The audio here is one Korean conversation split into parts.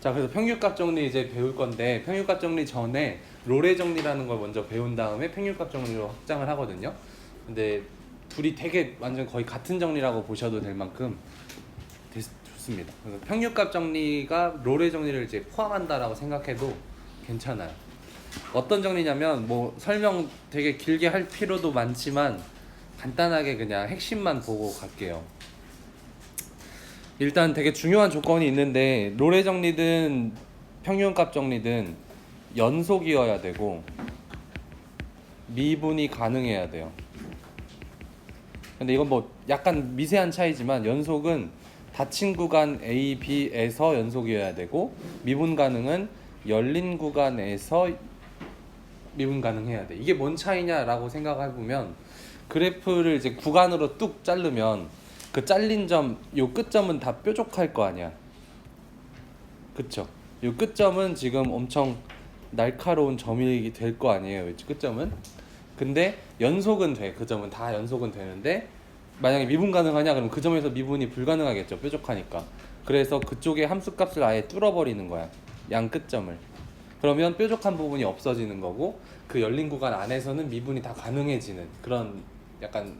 자, 그래서 평균값 정리 이제 배울 건데 평균값 정리 전에 롤의 정리라는 걸 먼저 배운 다음에 평균값 정리로 확장을 하거든요. 근데 둘이 되게 완전 거의 같은 정리라고 보셔도 될 만큼 좋습니다. 그래서 평균값 정리가 롤의 정리를 이제 포함한다라고 생각해도 괜찮아요. 어떤 정리냐면 뭐 설명 되게 길게 할 필요도 많지만 간단하게 그냥 핵심만 보고 갈게요. 일단 되게 중요한 조건이 있는데 롤의 정리든 평균값 정리든 연속이어야 되고 미분이 가능해야 돼요. 근데 이건 뭐 약간 미세한 차이지만 연속은 닫힌 구간 A, B에서 연속이어야 되고 미분 가능은 열린 구간에서 미분 가능해야 돼. 이게 뭔 차이냐라고 생각해보면 그래프를 이제 구간으로 뚝 자르면 그 잘린 점, 요 끝점은 다 뾰족할 거 아니야. 그쵸? 요 끝점은 지금 엄청 날카로운 점이 될 거 아니에요. 끝점은. 근데 연속은 돼. 그 점은 다 연속은 되는데 만약에 미분 가능하냐? 그럼 그 점에서 미분이 불가능하겠죠. 뾰족하니까. 그래서 그쪽에 함수값을 아예 뚫어버리는 거야. 양 끝점을. 그러면 뾰족한 부분이 없어지는 거고 그 열린 구간 안에서는 미분이 다 가능해지는 그런 약간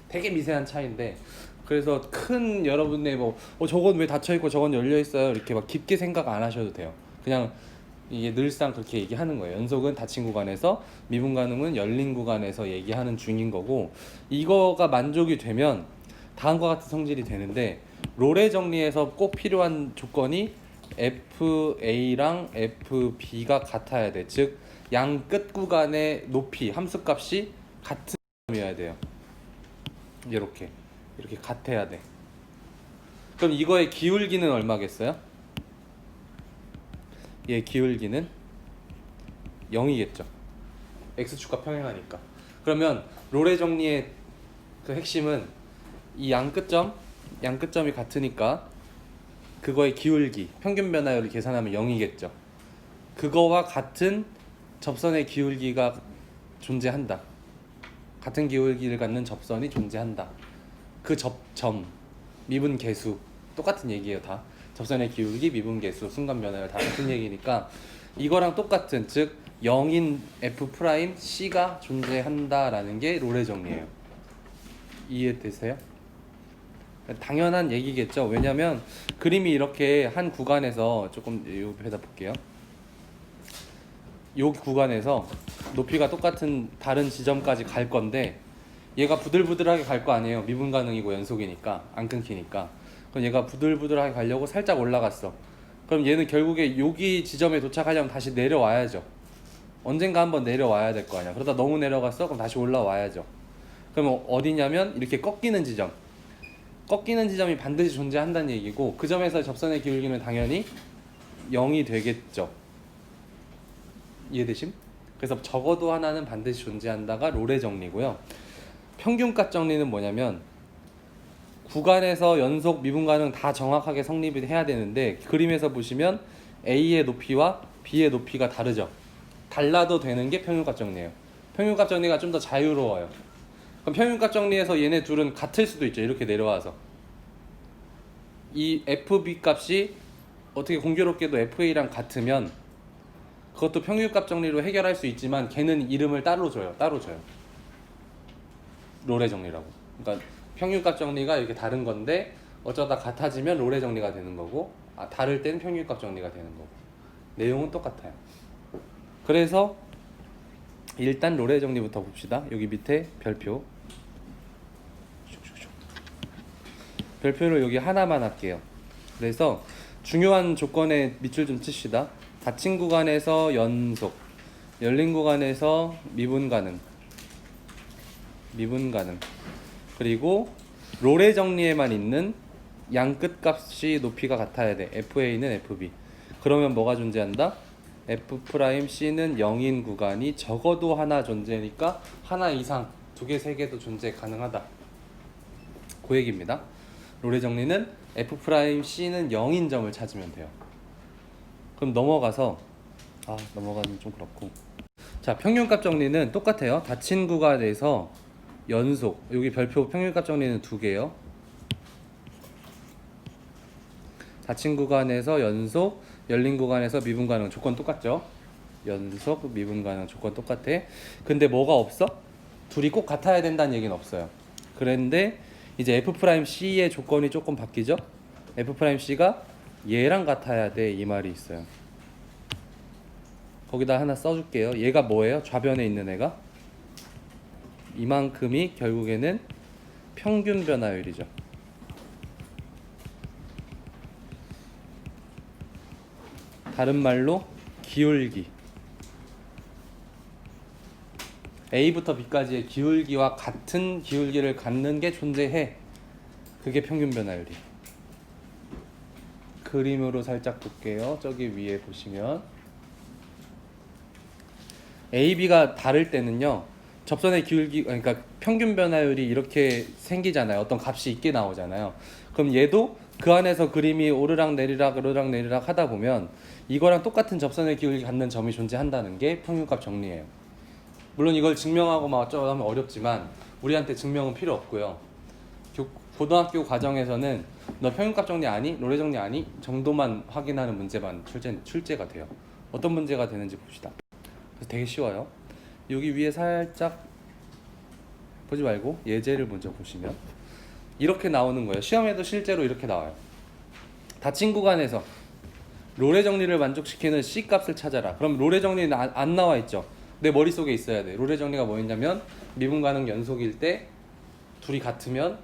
되게 미세한 차이인데 그래서 큰 여러분의 뭐 저건 왜 닫혀 있고 저건 열려 있어요 이렇게 막 깊게 생각 안 하셔도 돼요. 그냥 이게 늘상 그렇게 얘기하는 거예요. 연속은 닫힌 구간에서 미분 가능은 열린 구간에서 얘기하는 중인 거고 이거가 만족이 되면 다음과 같은 성질이 되는데 롤의 정리에서 꼭 필요한 조건이 FA랑 FB가 같아야 돼. 즉 양 끝 구간의 높이 함수값이 같은 점이어야 돼요. 이렇게 같아야 돼. 그럼 이거의 기울기는 얼마겠어요? 얘 기울기는 0이겠죠. x축과 평행하니까. 그러면 롤의 정리의 그 핵심은 이 양 끝점이 같으니까 그거의 기울기, 평균 변화율을 계산하면 0이겠죠. 그거와 같은 접선의 기울기가 존재한다. 같은 기울기를 갖는 접선이 존재한다. 그 접점, 미분 계수 똑같은 얘기예요. 다 접선의 기울기, 미분 계수, 순간 변화율 다 같은 얘기니까 이거랑 똑같은 즉 0인 f 프라임 c가 존재한다라는 게 롤의 정리예요. 이해되세요? 당연한 얘기겠죠. 왜냐면 그림이 이렇게 한 구간에서 조금 옆에다 볼게요. 요 구간에서 높이가 똑같은 다른 지점까지 갈 건데 얘가 부들부들하게 갈 거 아니에요. 미분 가능이고 연속이니까 안 끊기니까. 그럼 얘가 부들부들하게 가려고 살짝 올라갔어. 그럼 얘는 결국에 여기 지점에 도착하려면 다시 내려와야죠. 언젠가 한번 내려와야 될 거 아니야. 그러다 너무 내려갔어? 그럼 다시 올라와야죠. 그럼 어디냐면 이렇게 꺾이는 지점. 꺾이는 지점이 반드시 존재한다는 얘기고 그 점에서 접선의 기울기는 당연히 0이 되겠죠. 이해되심? 그래서 적어도 하나는 반드시 존재한다가 롤의 정리고요. 평균값 정리는 뭐냐면 구간에서 연속 미분 가능 다 정확하게 성립이 해야 되는데 그림에서 보시면 A의 높이와 B의 높이가 다르죠. 달라도 되는 게 평균값 정리예요. 평균값 정리가 좀 더 자유로워요. 그럼 평균값 정리에서 얘네 둘은 같을 수도 있죠. 이렇게 내려와서 이 FB 값이 어떻게 공교롭게도 FA랑 같으면 그것도 평균값 정리로 해결할 수 있지만 걔는 이름을 따로 줘요. 롤의 정리라고. 그러니까 평균값 정리가 이렇게 다른 건데 어쩌다 같아지면 롤의 정리가 되는 거고 다를 땐 평균값 정리가 되는 거고 내용은 똑같아요. 그래서 일단 롤의 정리부터 봅시다. 여기 밑에 별표 별표를 여기 하나만 할게요. 그래서 중요한 조건에 밑줄 좀 칩시다. 닫힌 구간에서 연속, 열린 구간에서 미분 가능, 그리고 롤의 정리에만 있는 양 끝값이 높이가 같아야 돼. FA는 FB. 그러면 뭐가 존재한다? F'C는 0인 구간이 적어도 하나 존재니까 하나 이상, 두 개, 세 개도 존재 가능하다. 그 얘기입니다. 롤의 정리는 F'C는 0인 점을 찾으면 돼요. 그럼 넘어가서 넘어가면 좀 그렇고 자 평균값 정리는 똑같아요. 닫힌 구간에서 연속 여기 별표 평균값 정리는 두 개요. 닫힌 구간에서 연속 열린 구간에서 미분 가능 조건 똑같죠? 연속 미분 가능 조건 똑같아. 근데 뭐가 없어? 둘이 꼭 같아야 된다는 얘기는 없어요. 그런데 이제 F'C의 조건이 조금 바뀌죠? F'C가 얘랑 같아야 돼, 이 말이 있어요. 거기다 하나 써줄게요. 얘가 뭐예요? 좌변에 있는 애가 이만큼이 결국에는 평균 변화율이죠. 다른 말로 기울기. A부터 B까지의 기울기와 같은 기울기를 갖는 게 존재해. 그게 평균 변화율이. 그림으로 살짝 볼게요. 저기 위에 보시면 A, B가 다를 때는요, 접선의 기울기, 그러니까 평균 변화율이 이렇게 생기잖아요. 어떤 값이 있게 나오잖아요. 그럼 얘도 그 안에서 그림이 오르락 내리락 하다 보면 이거랑 똑같은 접선의 기울기 갖는 점이 존재한다는 게 평균값 정리예요. 물론 이걸 증명하고 막 어쩌고 하면 어렵지만 우리한테 증명은 필요 없고요. 고등학교 과정에서는 너 평균값 정리 아니? 로레 정리 아니? 정도만 확인하는 문제만 출제가 돼요. 어떤 문제가 되는지 봅시다. 그래서 되게 쉬워요. 여기 위에 살짝 보지 말고 예제를 먼저 보시면 이렇게 나오는 거예요. 시험에도 실제로 이렇게 나와요. 닫힌 구간에서 로레 정리를 만족시키는 C 값을 찾아라. 그럼 로레 정리는 안 나와 있죠. 내 머릿속에 있어야 돼. 로레 정리가 뭐였냐면 미분 가능 연속일 때 둘이 같으면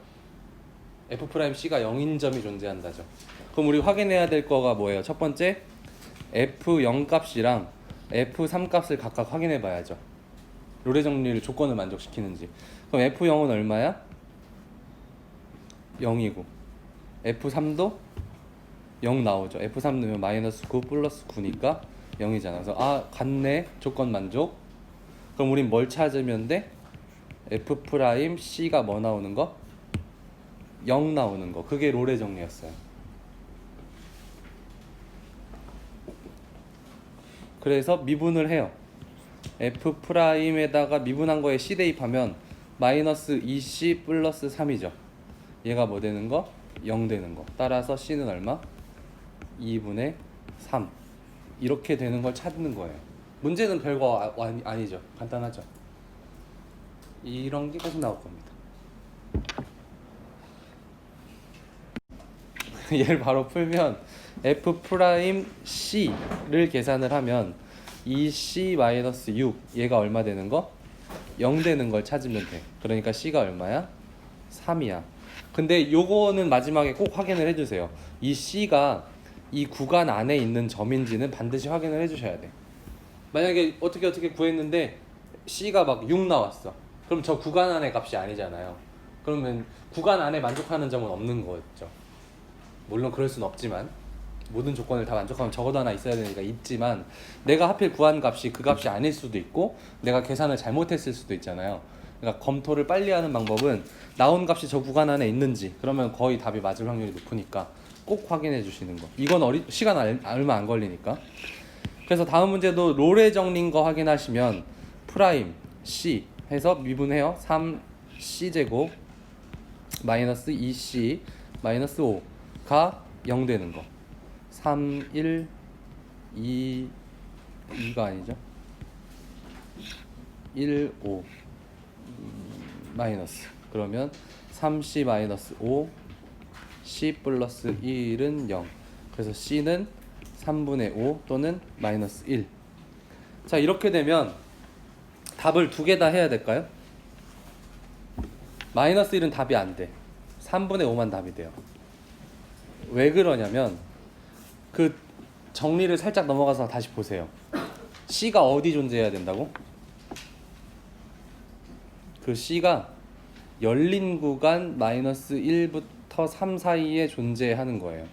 F'C가 0인 점이 존재한다죠. 그럼 우리 확인해야 될 거가 뭐예요? 첫 번째, F0 값이랑 F3 값을 각각 확인해 봐야죠. 로레 정리를 조건을 만족시키는지. 그럼 F0은 얼마야? 0이고 F3도 0 나오죠. F3 넣으면 마이너스 9 플러스 9니까 0이잖아. 그래서 같네. 조건 만족. 그럼 우린 뭘 찾으면 돼? F'C가 뭐 나오는 거? 0 나오는 거. 그게 로레 정리였어요. 그래서 미분을 해요. F'에다가 미분한 거에 C 대입하면 마이너스 2C 플러스 3이죠. 얘가 뭐 되는 거? 0 되는 거. 따라서 C는 얼마? 2분의 3. 이렇게 되는 걸 찾는 거예요. 문제는 별거 아니죠. 간단하죠. 이런 게 계속 나올 겁니다. 얘를 바로 풀면 F'C를 계산을 하면 2C-6 얘가 얼마 되는 거? 0 되는 걸 찾으면 돼. 그러니까 C가 얼마야? 3이야. 근데 요거는 마지막에 꼭 확인을 해주세요. 이 C가 이 구간 안에 있는 점인지는 반드시 확인을 해주셔야 돼. 만약에 어떻게 구했는데 C가 막 6 나왔어. 그럼 저 구간 안의 값이 아니잖아요. 그러면 구간 안에 만족하는 점은 없는 거죠. 물론 그럴 순 없지만 모든 조건을 다 만족하면 적어도 하나 있어야 되니까 있지만 내가 하필 구한 값이 그 값이 아닐 수도 있고 내가 계산을 잘못했을 수도 있잖아요. 그러니까 검토를 빨리 하는 방법은 나온 값이 저 구간 안에 있는지, 그러면 거의 답이 맞을 확률이 높으니까 꼭 확인해 주시는 거. 이건 시간 얼마 안 걸리니까. 그래서 다음 문제도 로레 정리인 거 확인하시면 프라임 C 해서 미분해요. 3C 제곱 마이너스 2C 마이너스 5가 0 되는 거. 3, 1, 2, 2가 아니죠. 1, 5 마이너스. 그러면 3C 마이너스 5 C 플러스 1은 0. 그래서 C는 3분의 5 또는 마이너스 1. 자, 이렇게 되면 답을 두 개 다 해야 될까요? 마이너스 1은 답이 안 돼. 3분의 5만 답이 돼요. 왜 그러냐면 그 정리를 살짝 넘어가서 다시 보세요. C가 어디 존재해야 된다고? 그 C가 열린 구간 마이너스 1부터 3 사이에 존재하는 거예요.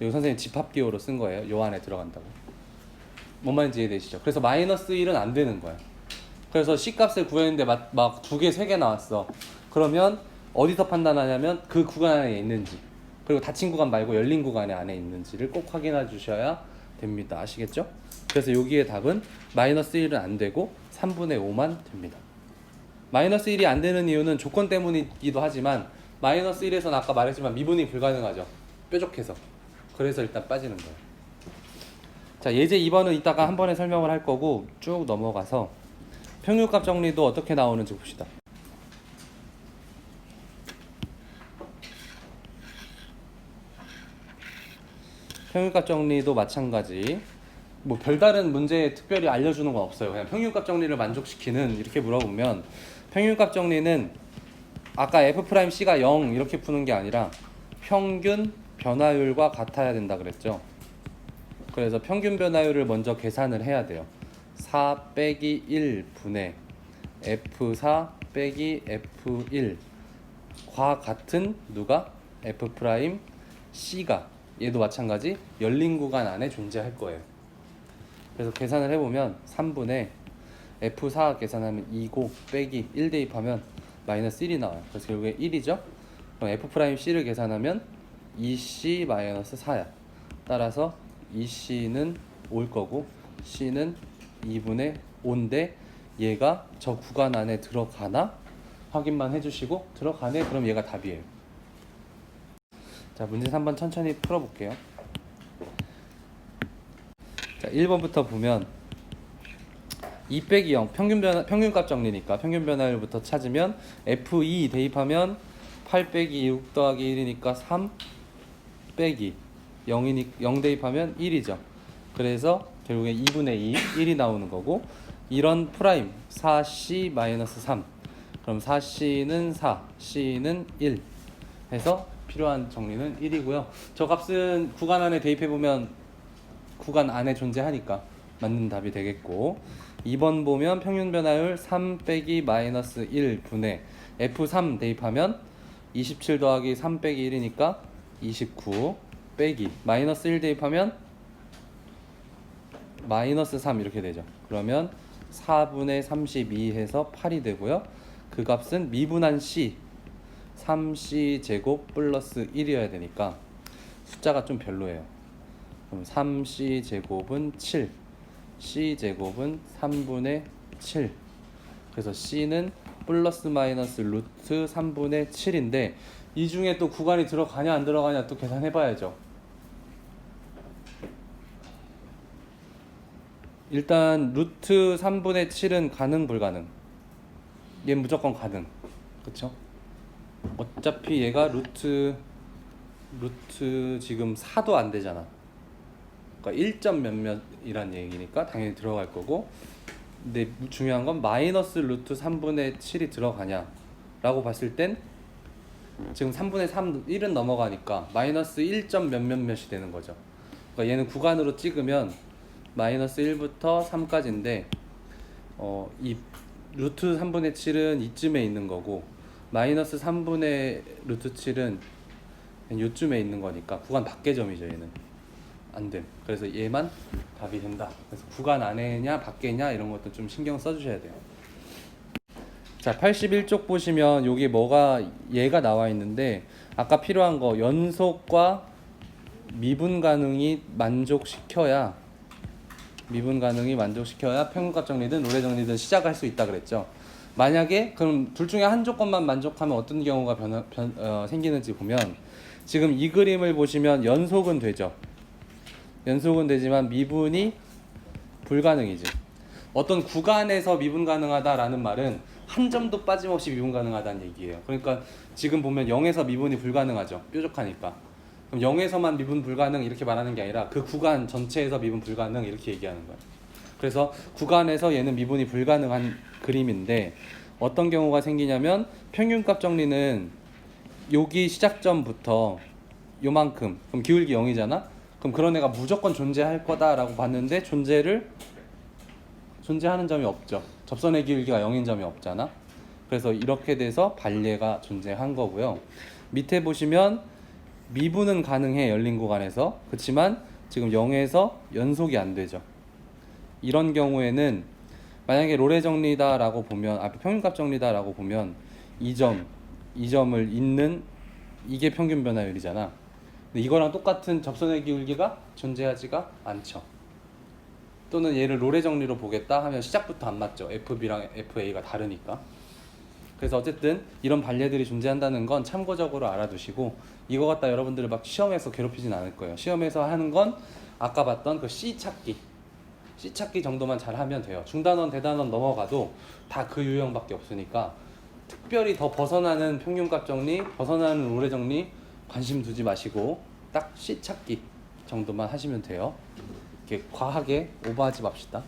이거 선생님 집합기호로 쓴 거예요. 요 안에 들어간다고. 뭔 말인지 이해되시죠? 그래서 마이너스 1은 안 되는 거야. 그래서 C 값을 구했는데 막 2개, 3개 나왔어. 그러면 어디서 판단하냐면 그 구간 안에 있는지, 그리고 닫힌 구간 말고 열린 구간 안에 있는지를 꼭 확인해 주셔야 됩니다. 아시겠죠? 그래서 여기에 답은 마이너스 1은 안 되고 3분의 5만 됩니다. 마이너스 1이 안 되는 이유는 조건 때문이기도 하지만 마이너스 1에서는 아까 말했지만 미분이 불가능하죠. 뾰족해서. 그래서 일단 빠지는 거예요. 자, 예제 2번은 이따가 한 번에 설명을 할 거고 쭉 넘어가서 평균값 정리도 어떻게 나오는지 봅시다. 평균값 정리도 마찬가지. 뭐 별다른 문제 특별히 알려주는 건 없어요. 그냥 평균값 정리를 만족시키는 이렇게 물어보면 평균값 정리는 아까 F'C가 0 이렇게 푸는 게 아니라 평균 변화율과 같아야 된다 그랬죠. 그래서 평균 변화율을 먼저 계산을 해야 돼요. 4 빼기 1 분의 F4 빼기 F1과 같은 누가? F'C가 얘도 마찬가지 열린 구간 안에 존재할 거예요. 그래서 계산을 해보면 3분의 F4 계산하면 2고 빼기 1 대입하면 마이너스 1이 나와요. 그래서 결국에 1이죠. 그럼 F'C를 계산하면 2C 마이너스 4야. 따라서 2C는 올 거고 C는 2분의 5인데 얘가 저 구간 안에 들어가나? 확인만 해주시고 들어가네? 그럼 얘가 답이에요. 자, 문제 3번 천천히 풀어볼게요. 자, 1번부터 보면 2 빼기 0 평균값 정리니까 평균 변화율부터 찾으면 F2 대입하면 8 빼기 6 더하기 1이니까 3 빼기 0 대입하면 1이죠. 그래서 결국에 2분의 2 1이 나오는 거고 이런 프라임 4C 마이너스 3 그럼 4C는 4 C는 1 해서 필요한 정리는 1이고요. 저 값은 구간 안에 대입해보면 구간 안에 존재하니까 맞는 답이 되겠고 2번 보면 평균 변화율 3 빼기 마이너스 1 분의 F3 대입하면 27 더하기 3 빼기 1이니까 29 빼기 마이너스 1 대입하면 마이너스 3 이렇게 되죠. 그러면 4분의 32 해서 8이 되고요. 그 값은 미분한 C 3C 제곱 플러스 1이어야 되니까 숫자가 좀 별로예요. 그럼 3C 제곱은 7 C 제곱은 3분의 7 그래서 C는 플러스 마이너스 루트 3분의 7인데 이 중에 또 구간이 들어가냐 안 들어가냐 또 계산해 봐야죠. 일단 루트 3분의 7은 가능 불가능? 얘는 무조건 가능. 그쵸? 어차피 얘가 루트 지금 4도 안 되잖아. 그러니까 1점 몇몇이란 얘기니까 당연히 들어갈 거고 근데 중요한 건 마이너스 루트 3분의 7이 들어가냐 라고 봤을 땐 지금 3분의 3 1은 넘어가니까 마이너스 1점 몇몇몇이 되는 거죠. 그러니까 얘는 구간으로 찍으면 마이너스 1부터 3까지인데 이 루트 3분의 7은 이쯤에 있는 거고 마이너스 3분의 루트 7은 요쯤에 있는 거니까 구간 밖의 점이죠. 얘는 안됨. 그래서 얘만 답이 된다. 그래서 구간 안에냐 밖에냐 이런 것도 좀 신경 써주셔야 돼요. 자, 81쪽 보시면 여기 얘가 나와 있는데 아까 필요한 거 연속과 미분 가능이 만족시켜야 평균값 정리든 롤의 정리든 시작할 수 있다 그랬죠. 만약에 그럼 둘 중에 한 조건만 만족하면 어떤 경우가 생기는지 보면 지금 이 그림을 보시면 연속은 되죠. 연속은 되지만 미분이 불가능이지. 어떤 구간에서 미분 가능하다라는 말은 한 점도 빠짐없이 미분 가능하다는 얘기예요. 그러니까 지금 보면 0에서 미분이 불가능하죠. 뾰족하니까. 그럼 0에서만 미분 불가능 이렇게 말하는 게 아니라 그 구간 전체에서 미분 불가능 이렇게 얘기하는 거예요. 그래서 구간에서 얘는 미분이 불가능한 그림인데 어떤 경우가 생기냐면 평균값 정리는 여기 시작점부터 요만큼 그럼 기울기 0이잖아. 그럼 그런 애가 무조건 존재할 거다라고 봤는데 존재하는 점이 없죠. 접선의 기울기가 0인 점이 없잖아. 그래서 이렇게 돼서 반례가 존재한 거고요. 밑에 보시면 미분은 가능해 열린 구간에서. 그렇지만 지금 0에서 연속이 안 되죠. 이런 경우에는 만약에 롤의 정리다라고 보면 앞에 평균값 정리다라고 보면 이 점을 잇는 이게 평균 변화율이잖아. 근데 이거랑 똑같은 접선의 기울기가 존재하지가 않죠. 또는 얘를 롤의 정리로 보겠다 하면 시작부터 안 맞죠. FB랑 FA가 다르니까. 그래서 어쨌든 이런 반례들이 존재한다는 건 참고적으로 알아두시고, 이거 갖다 여러분들을 막 시험에서 괴롭히진 않을 거예요. 시험에서 하는 건 아까 봤던 그 C 찾기 정도만 잘하면 돼요. 중단원 대단원 넘어가도 다 그 유형밖에 없으니까 특별히 더 벗어나는 평균값 정리, 벗어나는 우레 정리 관심 두지 마시고 딱 C 찾기 정도만 하시면 돼요. 이렇게 과하게 오버하지 맙시다.